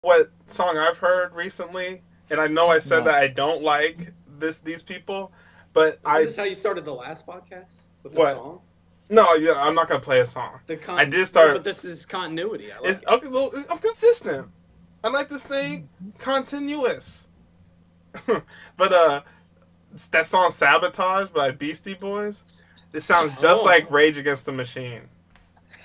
what song I've heard recently, and I know I said that I don't like these people, but Isn't this how you started the last podcast with the what? song? No, yeah, I'm not gonna play a song. I did start, no, but this is continuity. I like it. Okay. Well, I'm consistent. I like this thing continuous. But that song "Sabotage" by Beastie Boys. It sounds just like Rage Against the Machine.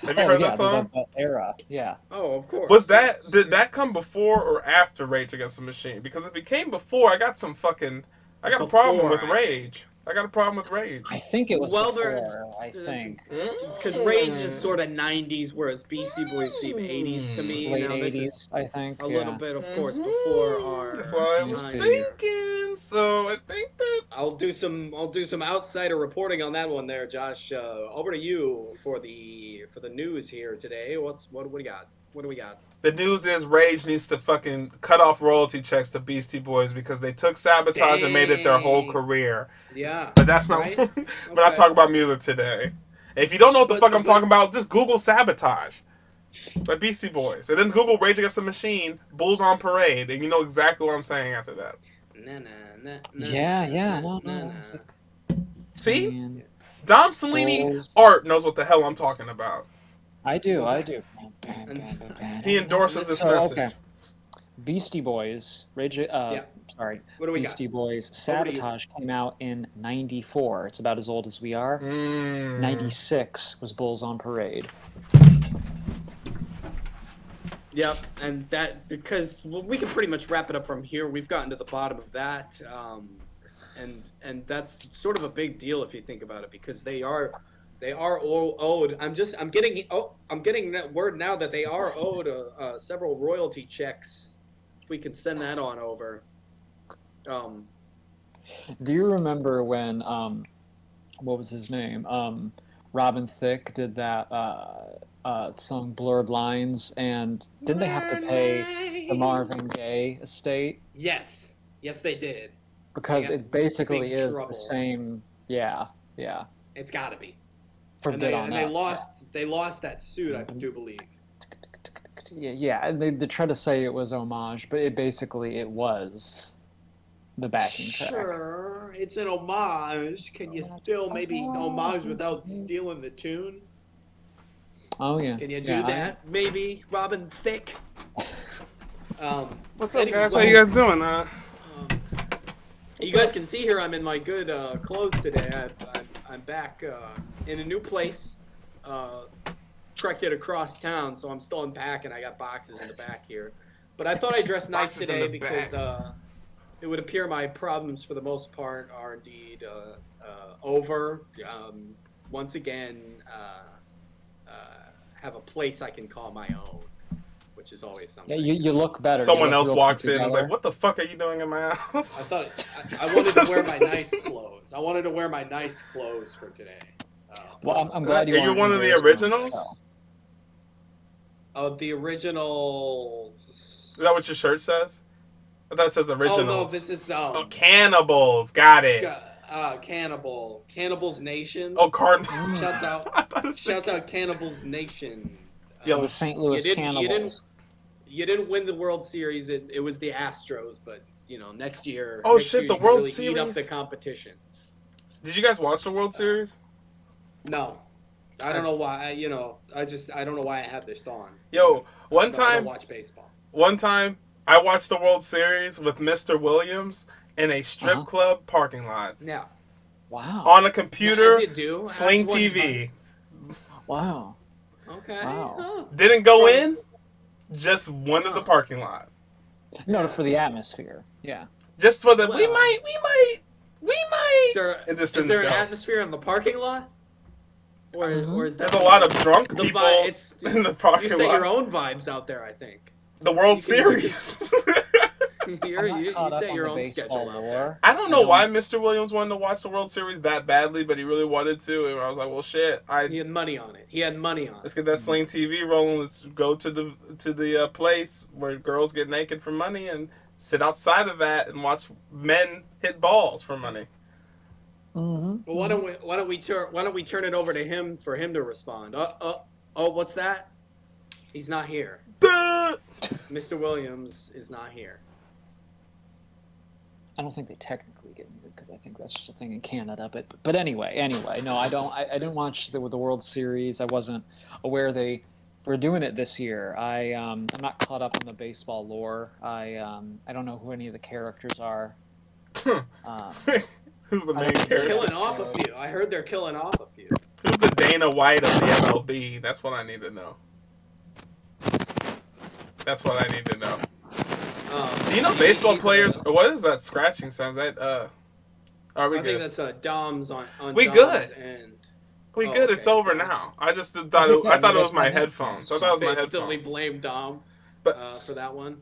Have you heard that song? That era, yeah. Oh, of course. Did that come before or after Rage Against the Machine? Because if it came before, I got a problem with Rage. I got a problem with Rage. I think it was before, I think. Because Rage is sort of 90s, whereas Beastie Boys seem 80s to me. Late now, 80s, I think. A little bit, of course, before our. That's what I was thinking. So I think that I'll do some outsider reporting on that one there, Josh. Over to you for the news here today. What do we got? What do we got? The news is Rage needs to fucking cut off royalty checks to Beastie Boys because they took Sabotage and made it their whole career. Yeah. But that's not right? We're not talking about music today. If you don't know what the fuck I'm talking about, just Google Sabotage by Beastie Boys. And then Google Rage Against the Machine, Bulls on Parade, and you know exactly what I'm saying after that. No. See? Man. Domcelliniart knows what the hell I'm talking about. I do. He endorses this message. Okay. Beastie Boys, sorry. What do we Beastie got? Boys, Sabotage came out in '94. It's about as old as we are. '96 was Bulls on Parade. Yep, and that because we can pretty much wrap it up from here. We've gotten to the bottom of that, and that's sort of a big deal if you think about it because they are all owed. I'm getting that word now that they are owed several royalty checks. If we can send that on over. Do you remember when what was his name? Robin Thicke did that song "Blurred Lines," and didn't they have to pay the Marvin Gaye estate? Yes, they did. Because it basically is the same. Yeah. It's got to be. They lost that suit, I do believe. Yeah. They tried to say it was homage, but it was the backing track. Sure, it's an homage. Can you still maybe homage without stealing the tune? Oh yeah. Can you do that? Maybe Robin Thicke. What's up, guys? How you guys doing? You guys can see here I'm in my good clothes today. I'm back in a new place. Trekked it across town, so I'm still unpacking. I got boxes in the back here. But I thought I'd dress nice today because it would appear my problems for the most part are indeed over. Once again, have a place I can call my own, which is always something. Yeah, you look better. Someone else walks in and is like, "What the fuck are you doing in my house?" I wanted to wear my nice clothes. I wanted to wear my nice clothes for today. Well, I'm glad you're one of the originals. Oh, the originals. Is that what your shirt says? I thought it says originals. Oh no, this is Cannibals. Got it. Cannibals Nation. Oh, Cardinal. Shouts out Cannibals Nation. Yo, the St. Louis Cannibals. You didn't win the World Series. It was the Astros, but next year. Oh shit, the World really Series. Eat up the competition. Did you guys watch the World Series? No, I don't know why. I don't know why I have this on. Yo, I don't watch baseball. One time, I watched the World Series with Mr. Williams in a strip club parking lot. Yeah. Wow. On a computer, as you do, Sling TV. Wow. Okay. Wow. Oh. Didn't go in, just went to the parking lot. No, for the atmosphere. Yeah. Just for the we might. Is there an atmosphere in the parking lot? Or is that there's a lot of drunk people in the parking lot. You set your own vibes out there, I think. The World Series. You set your own schedule out there. I don't know why Mr. Williams wanted to watch the World Series that badly, but he really wanted to, and I was like, well, shit. He had money on it. Let's get that Sling TV rolling. Let's go to the place where girls get naked for money and sit outside of that and watch men hit balls for money. Mm-hmm. Well, why don't we turn it over to him for him to respond? Oh, what's that? He's not here. Mr. Williams is not here. I don't think they technically get muted because I think that's just a thing in Canada. But anyway, no, I didn't watch the World Series. I wasn't aware they were doing it this year. I'm not caught up in the baseball lore. I don't know who any of the characters are. Who's the main They're character? killing off a few. I heard they're killing off a few. Who's the Dana White of the MLB? That's what I need to know. That's what I need to know. Do you know baseball players? What is that scratching sound? Is that are we I good? think that's Dom's on We Dom's good. end. We Oh, good. okay. It's over now. I just thought I thought it was my headphones. I thought it was my Instantly headphones. blame Dom But for that one.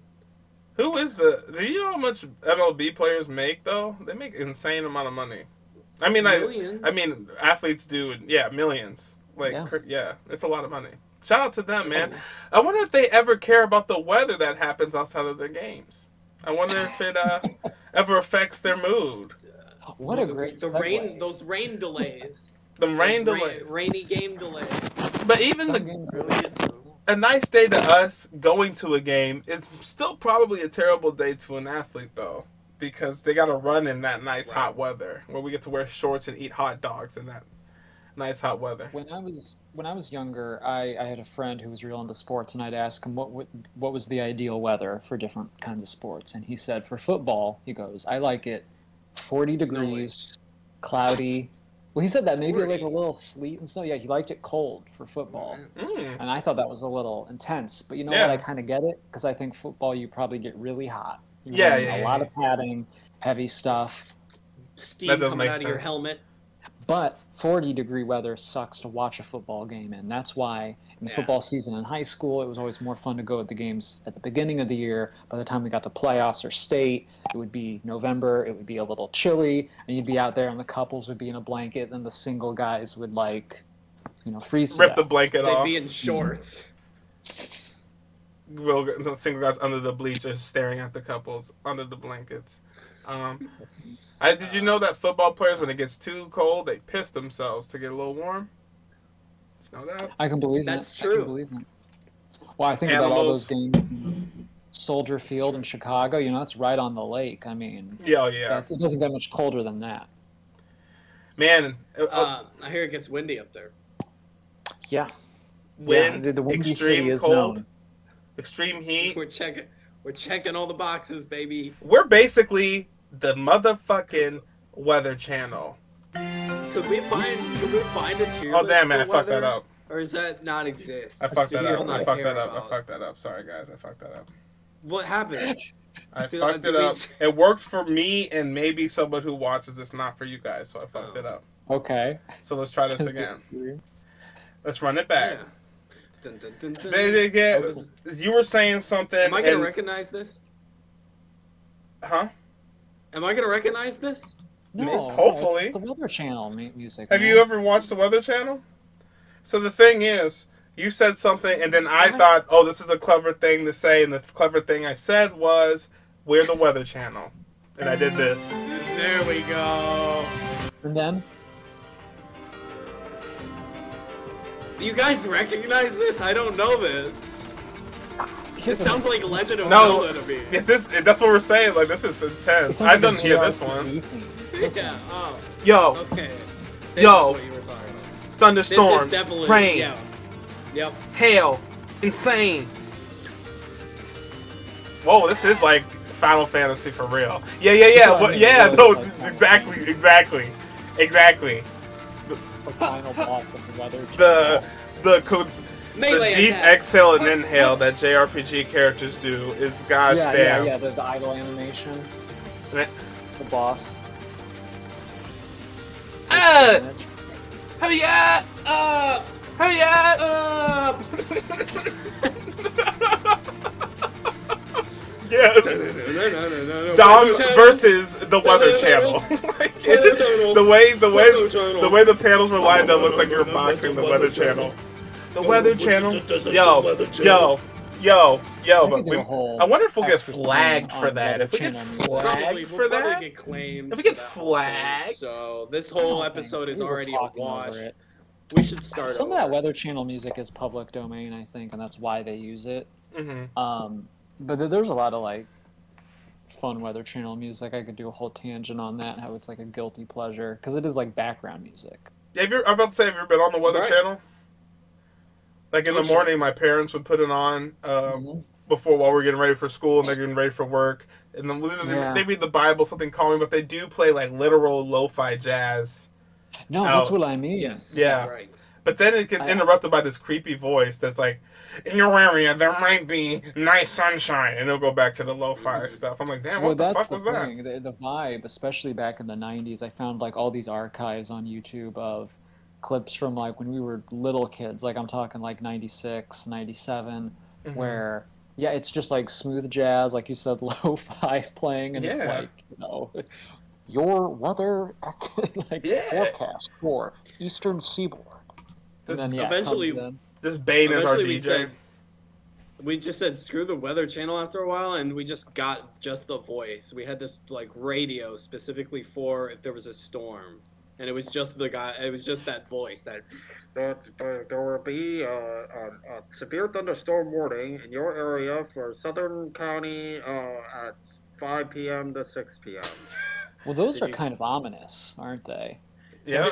who is the? Do you know how much MLB players make though? They make insane amount of money. I mean, Millions. I mean, athletes do. Yeah, millions. Like, yeah, it's a lot of money. Shout out to them, man. I wonder if they ever care about the weather that happens outside of their games. I wonder if it ever affects their mood. What a great segue. Those rain delays. Rainy game delays. But even a nice day to us going to a game is still probably a terrible day to an athlete, though, because they got to run in that nice hot weather where we get to wear shorts and eat hot dogs in that nice hot weather. When I was younger, I had a friend who was real into sports, and I'd ask him what was the ideal weather for different kinds of sports, and he said for football, he goes, I like it 40 degrees, cloudy. Well, he said that maybe like a little sleet and snow. Yeah, he liked it cold for football, and I thought that was a little intense. But you know what? I kind of get it because I think football you probably get really hot. A lot of padding, heavy stuff. Steam coming out of your helmet. But 40-degree weather sucks to watch a football game in. That's why in the football season in high school, it was always more fun to go at the games at the beginning of the year. By the time we got to playoffs or state, it would be November. It would be a little chilly, and you'd be out there, and the couples would be in a blanket, and the single guys would, freeze to Rip death. the blanket off. They'd be in shorts. The single guys under the bleachers staring at the couples under the blankets. Did you know that football players, when it gets too cold, they piss themselves to get a little warm? Did you know that? I can believe That's that. true. I can believe that. Well, I think about all those games in Soldier Field in Chicago. That's right on the lake. I mean, it doesn't get much colder than that. Man, I hear it gets windy up there. Yeah. Wind, the windy extreme city is cold, known. extreme heat. We're checking all the boxes, baby. We're basically the motherfucking Weather Channel. Could we find a tier Oh list damn it! I for fucked weather? that up. Or does that not exist? I fucked Do that people up. not I fucked care that up. I about- fucked that up. Sorry guys, I fucked that up. What happened? I Did- fucked did it we- up. It worked for me and maybe someone who watches this, not for you guys. So I fucked it up. Okay. So let's try this again. Let's run it back. Yeah. Dun, dun, dun, dun. You were saying something. Am I gonna recognize this? Huh? Am I gonna recognize this? No, Hopefully. it's the Weather Channel music. Have you ever watched the Weather Channel? So the thing is, you said something, and then I thought, oh, this is a clever thing to say, and the clever thing I said was, we're the Weather Channel. And I did this. There we go. And then? You guys recognize this? I don't know this. It sounds like Legend of No, Zelda to me. that's what we're saying. Like, this is intense. I didn't hear this one. Yeah. Oh. Yo, Okay. This Yo. is what you were talking about. thunderstorms, This is definitely rain, Yeah. Yep. hail, insane. Whoa, this is like Final Fantasy for real. Yeah. what I mean. No, Like exactly. The final boss of the Weather The Channel. Melee deep attack. exhale and inhale that JRPG characters do is gosh damn. Yeah, the idle animation. Eh. The boss. Hurry up! Yes. Dom versus the Weather Channel. Like, the way the panels were lined up looks like you're boxing the Weather Channel. The Weather Channel. Yo. I wonder if we'll get flagged for that. If we get flagged for that. If we get flagged. So this whole episode is already a wash. We should start Some over. of that Weather Channel music is public domain, I think, and that's why they use it. Mm-hmm. But there's a lot of like fun Weather Channel music. I could do a whole tangent on that, how it's like a guilty pleasure because it is like background music. Yeah, I'm about to say, have you ever been on the Weather Channel? Like in the morning, my parents would put it on before while we're getting ready for school and they're getting ready for work. And then they read the Bible, something calming, but they do play like literal lo-fi jazz. No, that's what I mean. Yes. Yeah. Right. But then it gets interrupted by this creepy voice that's like, in your area, there might be nice sunshine. And it'll go back to the lo-fi stuff. I'm like, damn, what the fuck was that? The vibe, especially back in the 90s, I found like all these archives on YouTube of clips from like when we were little kids. Like I'm talking like 96, 97, where, yeah, it's just like smooth jazz, like you said, lo-fi playing. And it's like, you know, your weather forecast for Eastern Seaboard. And then, eventually, this Bane is our DJ. We just said screw the Weather Channel after a while, and we just got just the voice. We had this like radio specifically for if there was a storm, and it was just the guy. It was just that voice. That there will be a severe thunderstorm warning in your area for Southern County at 5 p.m. to 6 p.m. Well, those are kind of ominous, aren't they? Yeah,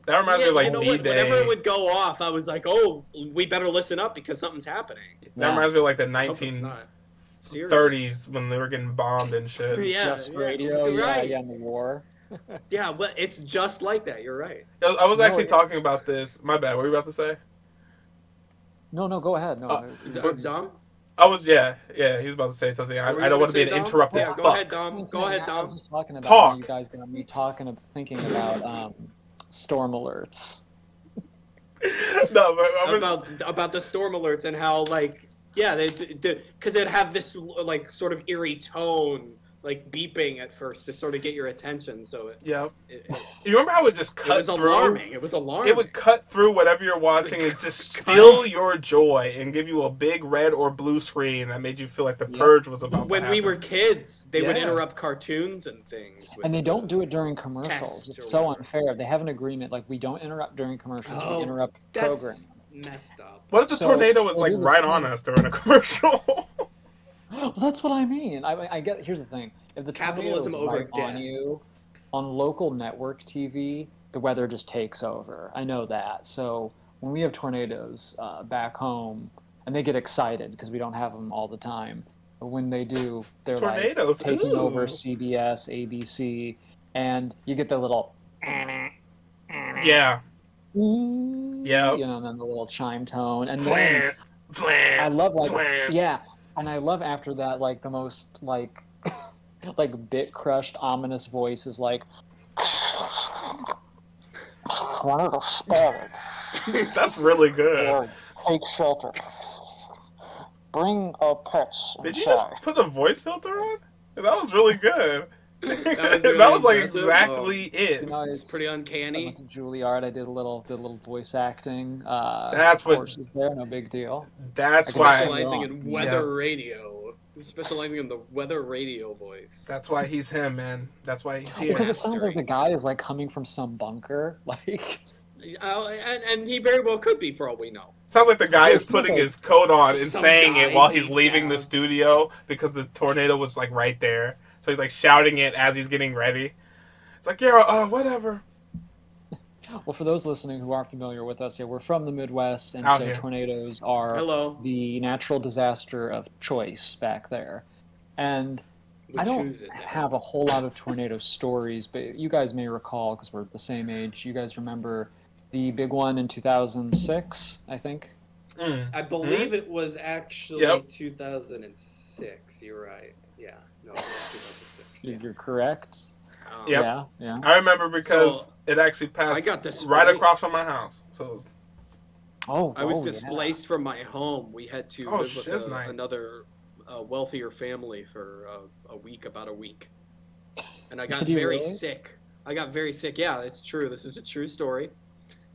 that reminds me of like D-Day. Whenever it would go off, I was like, "Oh, we better listen up because something's happening." That reminds me of like the 1930s when they were getting bombed and shit. Just radio, in the war. Yeah, but it's just like that. You're right. I was actually talking about this. My bad. What were you about to say? No, go ahead. No, Dom? I was, he was about to say something. I don't want to be an interrupted fuck. Go ahead, Dom. Go ahead, Dom. I was just talking about you guys going to be thinking about storm alerts. No, but about the storm alerts and how, like, yeah, because it'd have this, like, sort of eerie tone, like, beeping at first to sort of get your attention, so you remember how it just cut through? It was alarming. It would cut through whatever you're watching and just steal your joy and give you a big red or blue screen that made you feel like the purge was about to happen. When we were kids, they would interrupt cartoons and things. And they don't do it during commercials. It's so unfair. They have an agreement, like, we don't interrupt during commercials, we interrupt programming. Messed up. What if the tornado was, like, right on us during a commercial? Well, that's what I mean. I get. Here's the thing: if the capitalism over on you, on local network TV, the weather just takes over. I know that. So when we have tornadoes back home, and they get excited because we don't have them all the time, but when they do, they're tornadoes, like taking over CBS, ABC, and you get the little yeah, you know, and then the little chime tone, and then I love and I love after that, like, the most, like, like, bit-crushed, ominous voice is like, that's really good. Take shelter. Bring pets inside. Did you just put a voice filter on? That was really good. That was like exactly it. You know, it's pretty uncanny. I went to Juilliard. I did a little voice acting. That's what. Courses there, no big deal. That's why. Specializing in weather radio. Specializing in the weather radio voice. That's why he's him, man. That's why he's here. Because it sounds like the guy is like coming from some bunker, like. And he very well could be, for all we know. Sounds like the guy is putting his coat on and saying it while he's leaving the studio because the tornado was like right there. So he's like shouting it as he's getting ready. It's like, whatever. Well, for those listening who aren't familiar with us, we're from the Midwest, and so tornadoes are the natural disaster of choice back there. And I don't have a whole lot of tornado stories, but you guys may recall, because we're the same age, you guys remember the big one in 2006, I think? I believe it was actually 2006. You're right. Yeah. No, it was 2006. You're correct. Yeah. Yeah. I remember because it actually passed right across from my house. So I was displaced from my home. We had to live with another wealthier family for about a week. And I got very sick. Yeah, it's true. This is a true story.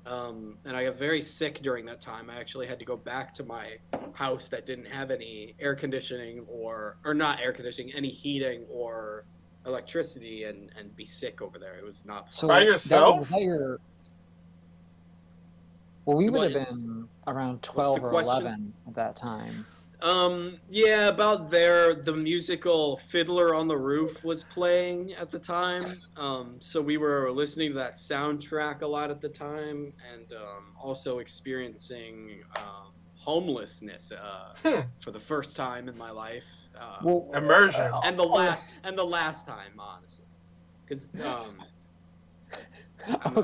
And I got very sick during that time. I actually had to go back to my house that didn't have any air conditioning or not air conditioning, any heating or electricity, and be sick over there. It was not fun. So by yourself? Was that your... Well, we would have been around 12 or 11 at that time. Yeah, about there, the musical Fiddler on the Roof was playing at the time. So we were listening to that soundtrack a lot at the time, and also experiencing homelessness for the first time in my life. Well, Immersion. And the last time, honestly, because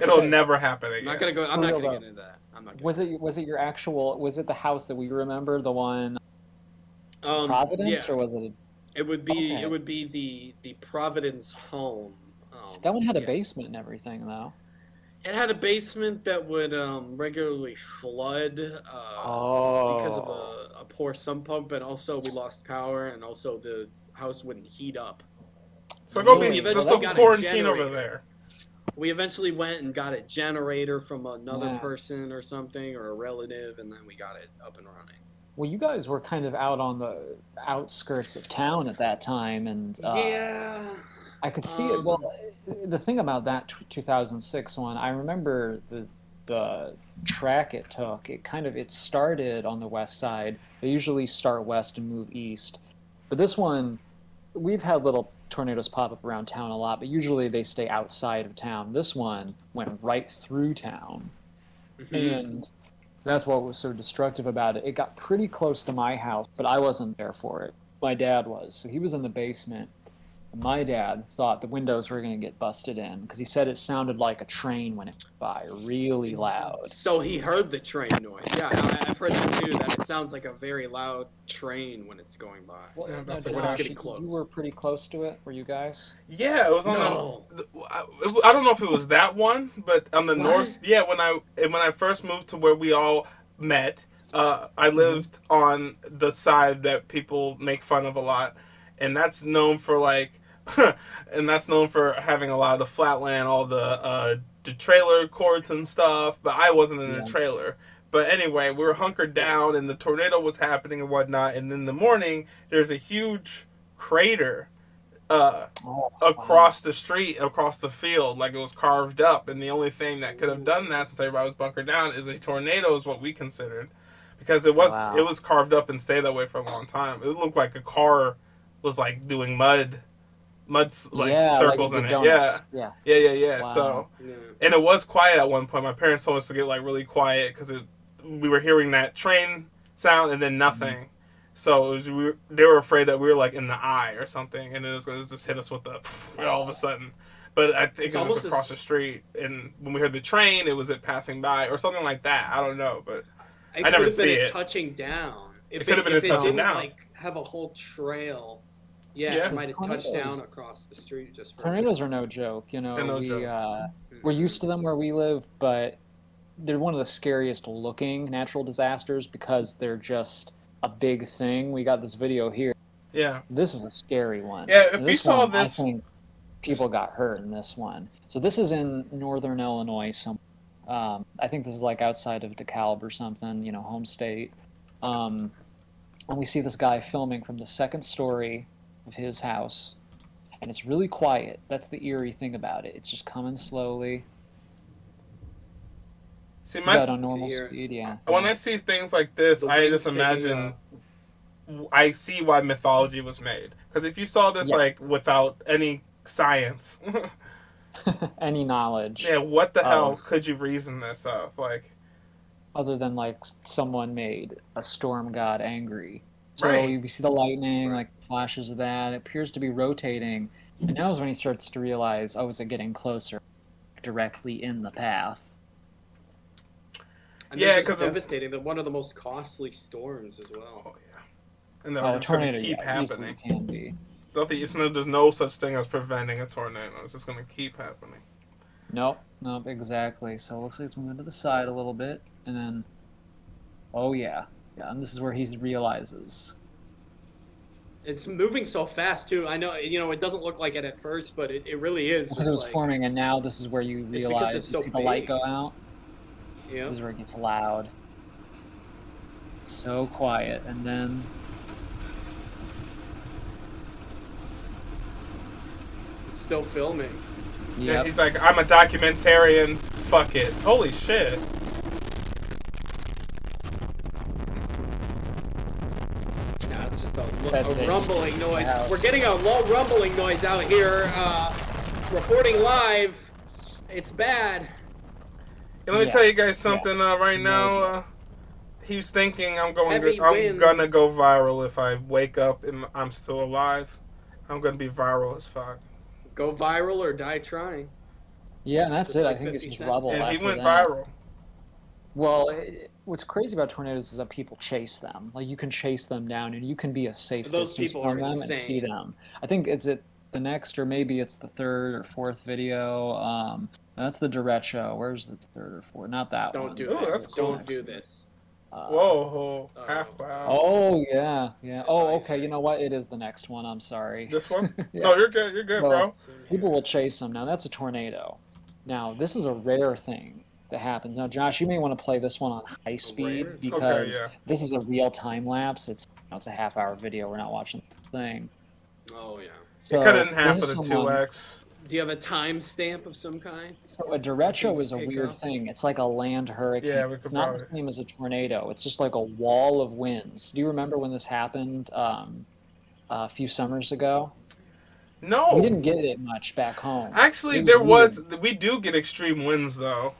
It'll never happen again. I'm not gonna get into that. I'm not. Was it your actual? Was it the house that we remember? The one. Providence, yeah. or was it? It would be. Okay. It would be the Providence home. That one had a basement and everything, though. It had a basement that would regularly flood because of a poor sump pump, and also we lost power, and also the house wouldn't heat up. So go be quarantine over there. We eventually went and got a generator from another person or something, or a relative, and then we got it up and running. Well, you guys were kind of out on the outskirts of town at that time, and yeah, I could see it. Well, the thing about that 2006 one, I remember the track it took. It started on the west side. They usually start west and move east, but this one, we've had little tornadoes pop up around town a lot, but usually they stay outside of town. This one went right through town, and that's what was so destructive about it. It got pretty close to my house, but I wasn't there for it. My dad was. So he was in the basement. My dad thought the windows were going to get busted in because he said it sounded like a train when it went by, really loud. So he heard the train noise. Yeah, I've heard that too, that it sounds like a very loud train when it's going by. Well, it's getting close. You were pretty close to it, were you guys? Yeah, it was on I don't know if it was that one, but on the north. Yeah, when I first moved to where we all met, I lived on the side that people make fun of a lot, and that's known for having a lot of the flatland, all the trailer courts and stuff. But I wasn't in a trailer. But anyway, we were hunkered down, and the tornado was happening and whatnot. And in the morning, there's a huge crater across the street, across the field, like it was carved up. And the only thing that could have done that, since everybody was bunkered down, is a tornado is what we considered, because it was carved up and stayed that way for a long time. It looked like a car was like doing mud circles in it. Yeah. Wow. So, and it was quiet at one point. My parents told us to get like really quiet because we were hearing that train sound and then nothing. So they were afraid that we were like in the eye or something, and it was going to just hit us with all of a sudden. But I think it was just across the street, and when we heard the train, it was it passing by or something like that. I don't know, but I never see it touching down. It could have been touching down. Like have a whole trail. Yeah, it might have touched down across the street just for tornadoes are no joke, you know. We're used to them where we live, but they're one of the scariest looking natural disasters because they're just a big thing. We got this video here. Yeah. This is a scary one. Yeah, if you saw this, I think people got hurt in this one. So this is in northern Illinois. I think this is like outside of DeKalb or something, you know, home state. And we see this guy filming from the second story of his house, and it's really quiet. That's the eerie thing about it. It's just coming slowly. See, on normal speed, yeah. When I see things like this, I just imagine. I see why mythology was made, because if you saw this like without any science, any knowledge, what the hell could you reason this of, like? Other than like someone made a storm god angry. So we see the lightning, like flashes of that. It appears to be rotating. And now is when he starts to realize, is it getting closer, directly in the path? And because devastating. They're one of the most costly storms as well. Oh yeah, and they're going to keep happening. Can be. There's no such thing as preventing a tornado. It's just going to keep happening. Nope, exactly. So it looks like it's moving to the side a little bit, and then, and this is where he realizes. It's moving so fast, too. I know, it doesn't look like it at first, but it really is. Because it was forming, and now this is where you realize it's so the light go out. Yeah. This is where it gets loud. So quiet, and then... It's still filming. Yep. Yeah, he's like, I'm a documentarian. Fuck it. Holy shit. just That's a it. rumbling noise. House. We're getting a low rumbling noise out here. Reporting live. It's bad. And let me Yeah. tell you guys something right No now. joke. He's thinking I'm Heavy winds. gonna go viral if I wake up and I'm still alive. I'm gonna be viral as fuck. Go viral or die trying. Yeah, and that's Just it. like I think it's 50 just cents. rubble. And he after went that. viral. Well, what's crazy about tornadoes is that people chase them. Like you can chase them down, and you can be a safe Those distance people from are them and see insane. them. I think it's at the next, or maybe it's the third or fourth video. That's the derecho. Where's the third or fourth? Not that one. Don't do Ooh, this. that's cool. Don't do this. Whoa, half cloud. Oh yeah, yeah. Oh, okay. Advisory. You know what? It is the next one. I'm sorry. This one? Yeah. No, you're good. You're good, Well, bro. People will chase them. Now that's a tornado. Now this is a rare thing that happens. Now, Josh, you may want to play this one on high speed Rare? because Okay, yeah. this is a real time lapse. It's a half-hour video. We're not watching the thing. Oh yeah. You So cut it in half this with is a someone- 2x. Do you have a timestamp of some kind? So a derecho Things is a pick weird up? thing. It's like a land hurricane. Yeah, we could It's not probably. the same as a tornado. It's just like a wall of winds. Do you remember when this happened a few summers ago? No. We didn't get it much back home. Actually, It there was. weird. We do get extreme winds, though.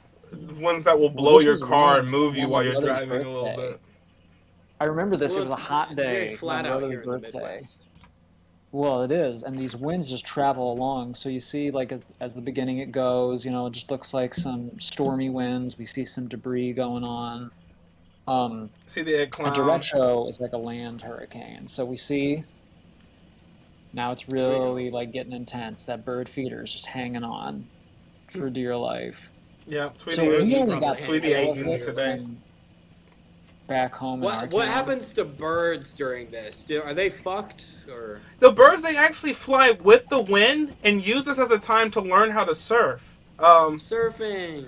Ones that will Well, blow this your was car one and move you on while my you're brother's driving a little birthday. bit. I remember this. Well, It was a it's- hot it's very day. flat my out brother's here in the birthday. Midwest. Well, it is, and these winds just travel along. So you see, like as the beginning it goes, it just looks like some stormy winds. We see some debris going on. See the egg A clown. derecho is like a land hurricane. So we see now it's really like getting intense. That bird feeder is just hanging on for dear life. Yeah, So Tweety. we only probably got Tweety tail of ate this today. from back home in our What town. happens to birds during this? Are they fucked or? The birds, they actually fly with the wind and use this as a time to learn how to surf. Surfing.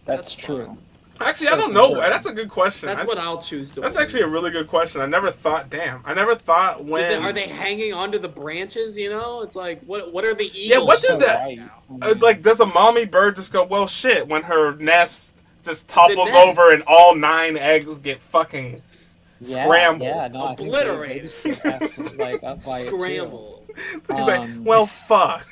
That's That's true. fun. Actually, I don't Surfing know. bird. That's a good question. That's what I'll choose to. That's wear. actually a really good question. I never thought. Damn, I never thought when. Are they hanging onto the branches? It's like what are the eagles? Yeah, what So did that- right. Like, does a mommy bird just go, well, shit, when her nest just topples nest. over and all 9 eggs get fucking scrambled? Yeah, no, Obliterated. I think they have to like up by it too. Scramble. He's like, Um, well, fuck.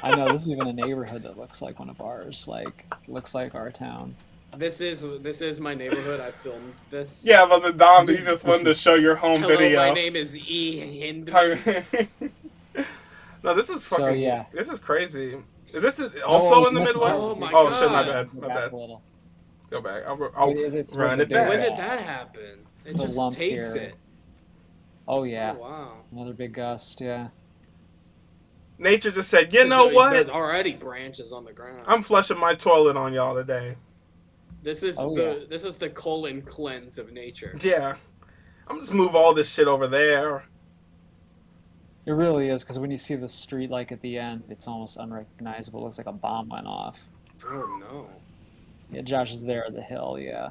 I know this is even a neighborhood that looks like one of ours. Like looks like our town. This is my neighborhood. I filmed this. Yeah, but the Dom, you just wanted to show your home Hello, video. my name is E. Hindman. No, this is fucking. So, yeah. This is crazy. This is also in the you missed Midwest. Oh, my Oh shit, my God. bad, my Back bad. a little. Go back. I'll It's run with it the back. When big did that happen? It The just lump takes here. it. Oh yeah, Oh, wow. another big gust. Yeah. Nature just said, you know There's what? already branches on the ground. I'm flushing my toilet on y'all today. This is Oh, this is the colon cleanse of nature. Yeah. I'm just move all this shit over there. It really is because when you see the street like at the end, it's almost unrecognizable. It looks like a bomb went off. Oh no. Yeah, Josh is there at the hill. Yeah.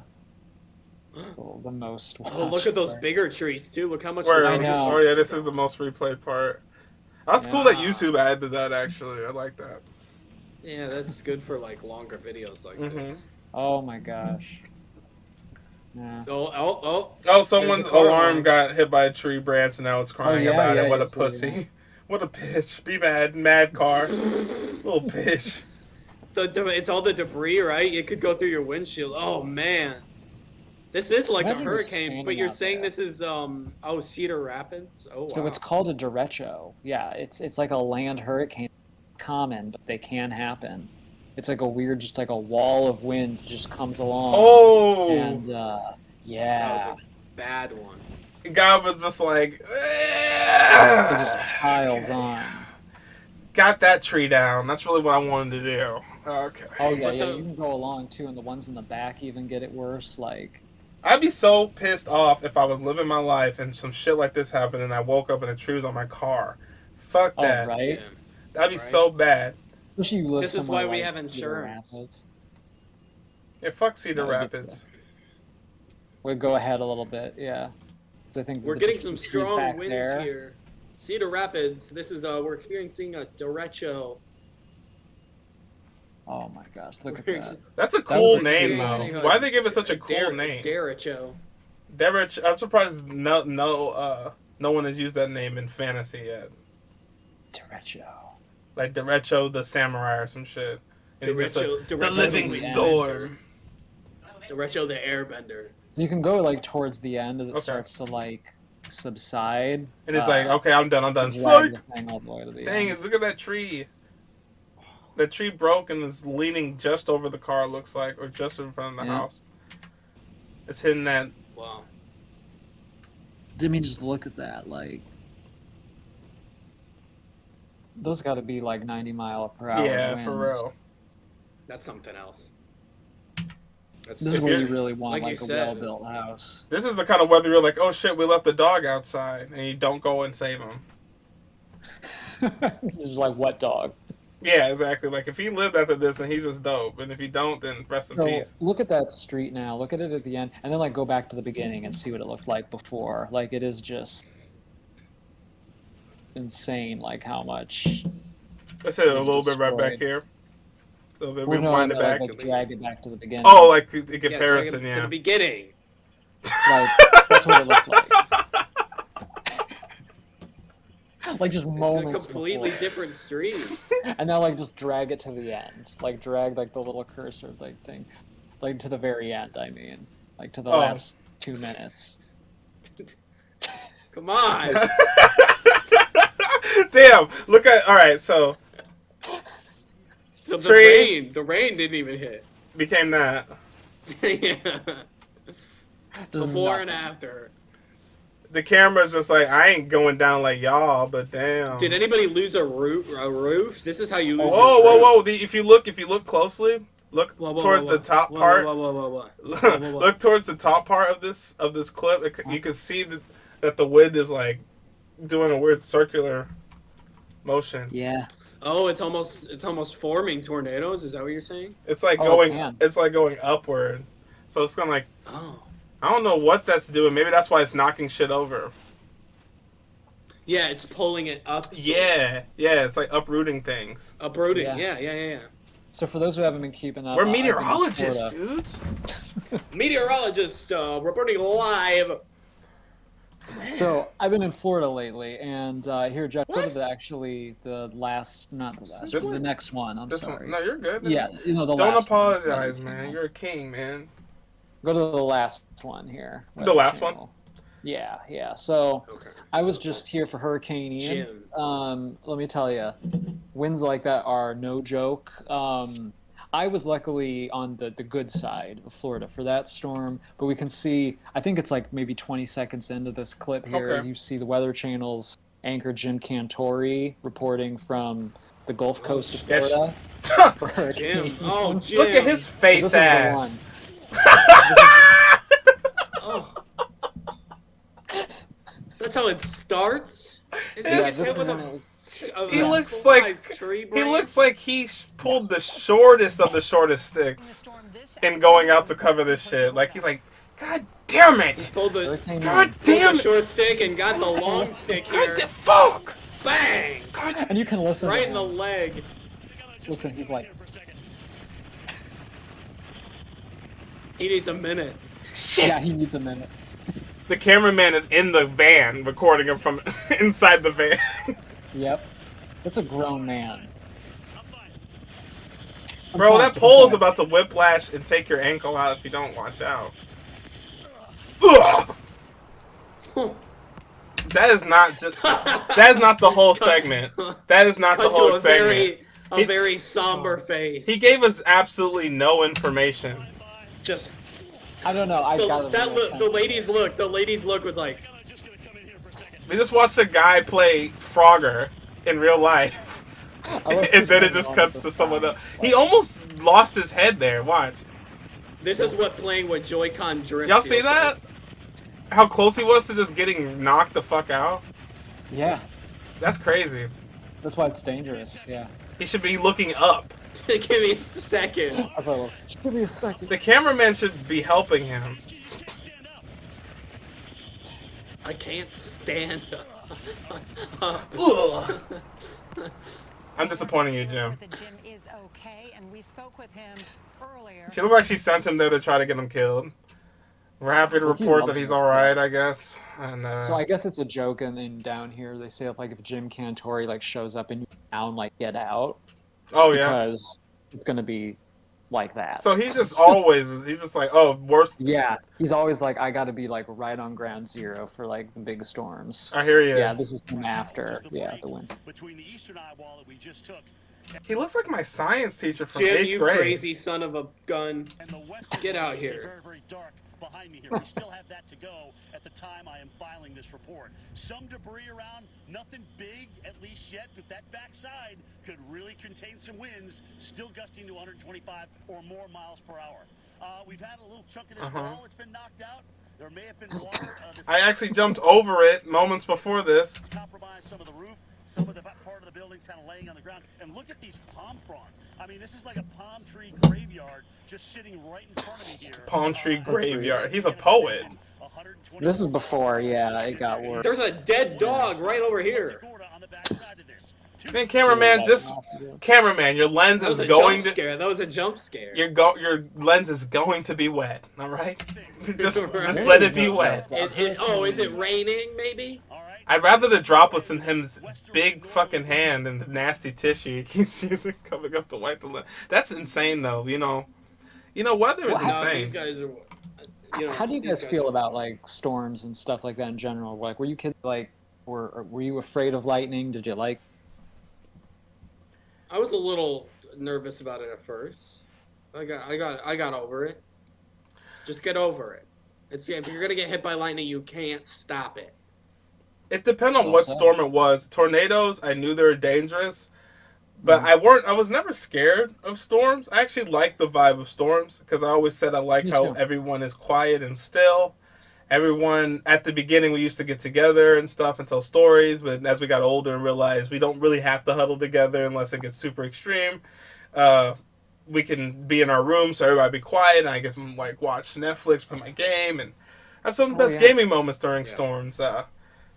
The most. Oh, look at those watched bigger trees too. Look how much. Where, I know. oh yeah, this is the most replayed part. That's cool that Yeah. YouTube added that, actually. I like that. Yeah, that's good for like longer videos like Mhm. this. Oh my gosh. Yeah. Oh, someone's There's a car alarm alarm. got hit by a tree branch and now it's crying yeah, about yeah, it. What you a said pussy. that. What a bitch. Be mad. Mad car. Little bitch. It's all the debris, right? It could go through your windshield. Oh man, this is like Imagine a just hurricane. But standing you're out saying there. this is Cedar Rapids. Oh wow. So it's called a derecho. Yeah, it's like a land hurricane. Common, but they can happen. It's like a weird, just like a wall of wind just comes along. Oh. And That yeah, was a bad one. God was just like, it just piles on. got that tree down. That's really what I wanted to do. Okay. Oh yeah, But yeah. the- You can go along too, and the ones in the back even get it worse. Like, I'd be so pissed off if I was living my life and some shit like this happened and I woke up and a tree was on my car. Fuck oh that. right. Yeah. That'd be Right. so bad. Especially you live This is somewhere why we like have Cedar insurance. Rapids. Yeah, fuck Cedar No, I get Rapids. We'll go ahead a little bit, yeah. 'Cause I think We're the getting trees some strong back winds there. here. Cedar Rapids. This is we're experiencing a derecho. Oh my gosh, look at We're that. That's a was cool a name, shitty though. name. Why'd they give it such a cool name? Derecho. Derecho. I'm surprised no one has used that name in fantasy yet. Derecho. Like Derecho the Samurai or some shit. And he's just like, the Derecho living storm. Derecho the Airbender. So you can go like towards the end as it starts to like subside. And it's like, okay, I'm done. Drag Psych! the thing all the way to the Dang end. it, look at that tree. That tree broke and is leaning just over the car, it looks like, or just in front of the house. It's hitting that. Wow. I mean, just look at that. Like, those got to be like 90-mile-per-hour. Yeah, winds. for real. That's something else. This is where you really want like a well-built house. This is the kind of weather you're like, oh shit, we left the dog outside, and you don't go and save him. It's like, what dog? Yeah, exactly. Like, if he lived after this, then he's just dope. And if he don't, then rest in peace. Look at that street now. Look at it at the end. And then, like, go back to the beginning and see what it looked like before. Like, it is just insane, like, how much... Let's hit it a little bit right back here. A little bit. Rewind it back. Like, drag it back to the beginning. Oh, like, in comparison, To the beginning. Like, that's what it looked like. Like, just moments It's a completely before. different street. And now, like, just drag it to the end. Like, drag, like, the little cursor, like, thing. Like, to the very end, I mean. Like, to the last 2 minutes. Come on! Damn! Look at... Alright, so... So Tree. the rain didn't even hit. Became that. Yeah. Before and after. The camera's just like, I ain't going down like y'all, but damn. Did anybody lose a roof? This is how you lose. Whoa! If you look closely, look towards the top part. Look towards the top part of this clip. You can see that the wind is like doing a weird circular motion. Yeah. Oh, it's almost forming tornadoes. Is that what you're saying? It's like going upward. So it's gonna like. Oh. I don't know what that's doing. Maybe that's why it's knocking shit over. Yeah, it's pulling it up. Yeah, it's like uprooting things. Uprooting, yeah. So for those who haven't been keeping up... We're meteorologists, dudes. Meteorologist reporting live. So I've been in Florida lately, and here, Josh, go to the next one. I'm sorry. No, you're good. Yeah, the Don't last apologize, one. man. You're a king, man. Go to the last one here. The last one? Yeah. So I was just here for Hurricane Ian. Let me tell you, winds like that are no joke. I was luckily on the good side of Florida for that storm, but we can see, I think it's like maybe 20 seconds into this clip here, you see the Weather Channel's anchor Jim Cantori reporting from the Gulf Coast of Florida. Jim. Jim. Look at his face ass. Oh. That's how it starts? He looks like he pulled the shortest of the shortest sticks in going out to cover this shit. Like, he's like, God damn it! He pulled the short stick and got the long stick here. Fuck! Bang! And you can listen right in the leg. Listen, he's like... He needs a minute. Shit. Yeah, he needs a minute. The cameraman is in the van recording him from inside the van. Yep. That's a grown man. Bro, that pole is about to whiplash and take your ankle out if you don't watch out. Ugh! That is not the whole segment. That is not the whole segment. A very somber face. He gave us absolutely no information. Just I don't know. The lady's look was like. We just watched a guy play Frogger in real life, and then it just cuts to someone else. He almost lost his head there. Watch. This is what playing with Joy-Con drift. Y'all see that? How close he was to just getting knocked the fuck out? Yeah. That's crazy. That's why it's dangerous. Yeah. He should be looking up. Give me a second. Give me a second. The cameraman should be helping him. I can't stand up. I'm disappointing you, Jim. The gym is okay, and we spoke with him earlier. She looked like she sent him there to try to get him killed. Rapid Well, he report loves that he's this all right, stuff. I guess. And So I guess it's a joke, and then down here they say like if Jim Cantori like shows up in your town, like get out, oh yeah. because it's gonna be like that. So he's just always he's just like, oh, worst. Yeah, he's always like, I gotta be like right on ground zero for like the big storms. Oh, here he is. Yeah, this is him after. Yeah, the wind. Between the eastern eye wall that we just took. He looks like my science teacher from Jim, 8th you grade. crazy son of a gun. And the western Get out wall is here. Very, very dark behind me here. We still have that to go at the time I am filing this report. Some debris around, nothing big at least yet, but that backside could really contain some winds, still gusting to 125 or more miles per hour. We've had a little chunk of this wall that's been knocked out. There may have been water. I actually jumped over it moments before this. Compromised some of the roof, some of the part of the building's kind of laying on the ground. And look at these palm fronds. I mean, this is like a palm tree graveyard just sitting right in front of me here. Palm tree graveyard. He's a poet. This is before, yeah, it got worse. There's a dead dog right over here. Man, cameraman, cameraman, your lens That was is a going jump to scare. That was a jump scare. your lens is going to be wet. All right, just let it be wet. Oh, is it raining? Maybe. I'd rather the droplets in him's big fucking hand than the nasty tissue he keeps using coming up to wipe the lens. That's insane, though. You know, weather is insane. These guys are. How do you guys feel about like storms and stuff like that in general? Like, were you kids like, were you afraid of lightning? Did you like? I was a little nervous about it at first. I got over it. Just get over it. If you're gonna get hit by lightning, you can't stop it. It depends on what storm it was. Tornadoes, I knew they were dangerous, but I was never scared of storms. I actually like the vibe of storms because I always said I like how everyone is quiet and still. Everyone, at the beginning, we used to get together and stuff and tell stories, but as we got older and realized we don't really have to huddle together unless it gets super extreme. We can be in our room, so everybody be quiet, and I get to like watch Netflix, play my game, and have some of the best gaming moments during storms.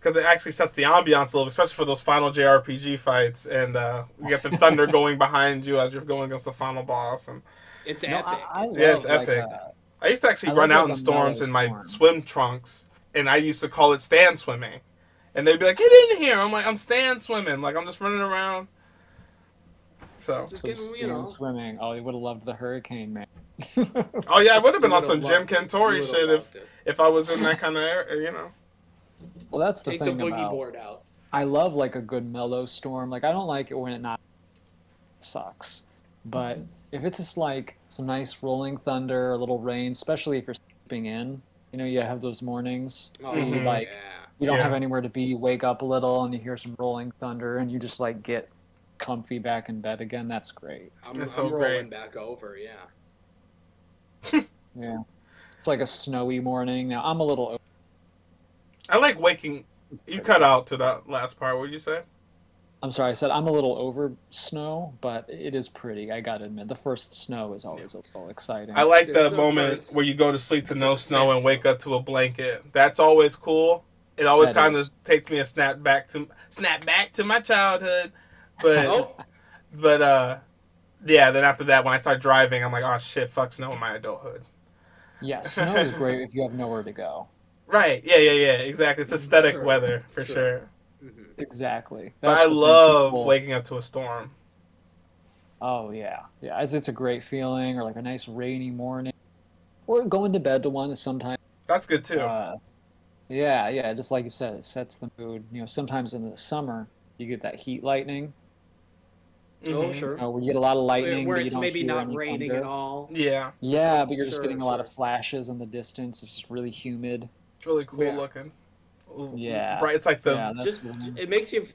Because it actually sets the ambiance a little, especially for those final JRPG fights, and you get the thunder going behind you as you're going against the final boss. And it's epic. It's epic. I used to actually run out in storms in my swim trunks, and I used to call it stand swimming. And they'd be like, "Get in here!" I'm like, "I'm stand swimming, like I'm just running around." So stand swimming. Oh, you would have loved the hurricane, man. Oh yeah, I would have been on some Jim Cantori shit if I was in that kind of area, Well, that's the thing Take the boogie about. board out. I love like a good mellow storm. Like I don't like it when it not sucks, but if it's just like some nice rolling thunder, a little rain, especially if you're sleeping in, you have those mornings where you you don't have anywhere to be, you wake up a little and you hear some rolling thunder and you just like get comfy back in bed again. That's great. I'm rolling back over, Yeah. It's like a snowy morning. Now I'm a little. I like waking. You cut out to that last part. What did you say? I'm sorry, I said I'm a little over snow, but it is pretty. I gotta admit, the first snow is always a little exciting. I like the moment where you go to sleep to no snow and wake up to a blanket. That's always cool. It always kind of takes me a snap back to my childhood. But yeah. Then after that, when I start driving, I'm like, oh shit, fuck snow in my adulthood. Yeah, snow is great if you have nowhere to go. Right. Yeah. Exactly. It's aesthetic weather for sure. Exactly. But I love waking up to a storm. Oh yeah. It's a great feeling, or like a nice rainy morning, or going to bed to one is sometimes. That's good too. Yeah. Just like you said, it sets the mood. Sometimes in the summer you get that heat lightning. Oh sure. Where you get a lot of lightning, where but you it's don't maybe hear not any raining thunder. at all. Yeah. Yeah, but you're just getting a lot of flashes in the distance. It's just really humid. It's really cool looking. Yeah. Right. It's like it makes you